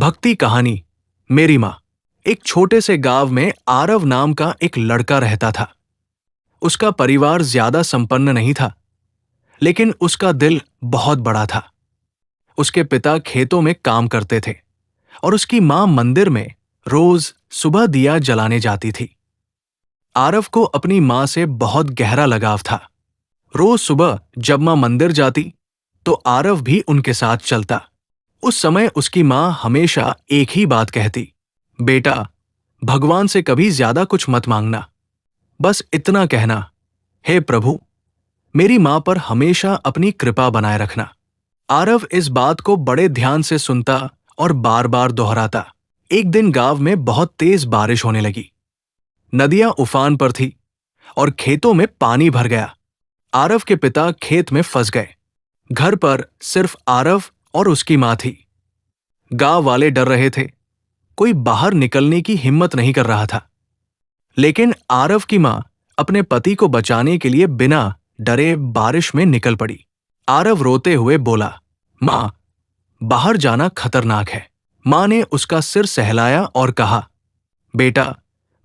भक्ति कहानी। मेरी माँ। एक छोटे से गांव में आरव नाम का एक लड़का रहता था। उसका परिवार ज्यादा संपन्न नहीं था, लेकिन उसका दिल बहुत बड़ा था। उसके पिता खेतों में काम करते थे और उसकी माँ मंदिर में रोज सुबह दिया जलाने जाती थी। आरव को अपनी माँ से बहुत गहरा लगाव था। रोज सुबह जब माँ मंदिर जाती तो आरव भी उनके साथ चलता। उस समय उसकी माँ हमेशा एक ही बात कहती, बेटा, भगवान से कभी ज्यादा कुछ मत मांगना, बस इतना कहना, हे प्रभु, मेरी माँ पर हमेशा अपनी कृपा बनाए रखना। आरव इस बात को बड़े ध्यान से सुनता और बार बार दोहराता। एक दिन गांव में बहुत तेज बारिश होने लगी। नदियां उफान पर थी और खेतों में पानी भर गया। आरव के पिता खेत में फंस गए। घर पर सिर्फ आरव और उसकी माँ थी। गांव वाले डर रहे थे। कोई बाहर निकलने की हिम्मत नहीं कर रहा था। लेकिन आरव की माँ अपने पति को बचाने के लिए बिना डरे बारिश में निकल पड़ी। आरव रोते हुए बोला, माँ, बाहर जाना खतरनाक है। माँ ने उसका सिर सहलाया और कहा, बेटा,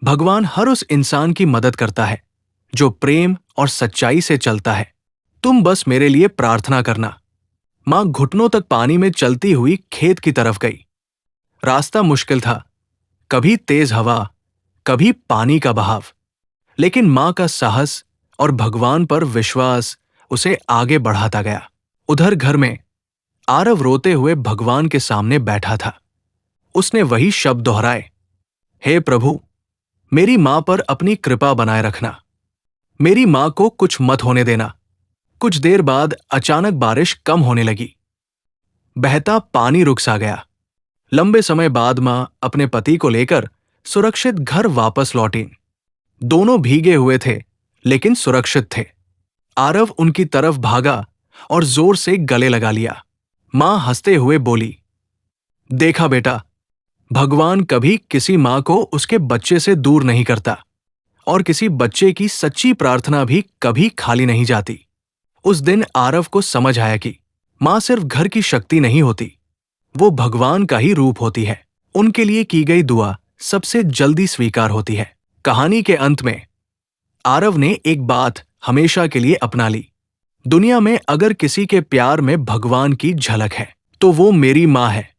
भगवान हर उस इंसान की मदद करता है जो प्रेम और सच्चाई से चलता है। तुम बस मेरे लिए प्रार्थना करना। माँ घुटनों तक पानी में चलती हुई खेत की तरफ गई। रास्ता मुश्किल था, कभी तेज हवा, कभी पानी का बहाव, लेकिन माँ का साहस और भगवान पर विश्वास उसे आगे बढ़ाता गया। उधर घर में आरव रोते हुए भगवान के सामने बैठा था। उसने वही शब्द दोहराए, हे प्रभु, मेरी माँ पर अपनी कृपा बनाए रखना। मेरी माँ को कुछ मत होने देना। कुछ देर बाद अचानक बारिश कम होने लगी। बहता पानी रुक सा गया। लंबे समय बाद माँ अपने पति को लेकर सुरक्षित घर वापस लौटी। दोनों भीगे हुए थे, लेकिन सुरक्षित थे। आरव उनकी तरफ भागा और जोर से गले लगा लिया। माँ हंसते हुए बोली, देखा बेटा, भगवान कभी किसी माँ को उसके बच्चे से दूर नहीं करता और किसी बच्चे की सच्ची प्रार्थना भी कभी खाली नहीं जाती। उस दिन आरव को समझ आया कि माँ सिर्फ घर की शक्ति नहीं होती, वो भगवान का ही रूप होती है। उनके लिए की गई दुआ सबसे जल्दी स्वीकार होती है। कहानी के अंत में आरव ने एक बात हमेशा के लिए अपना ली, दुनिया में अगर किसी के प्यार में भगवान की झलक है तो वो मेरी माँ है।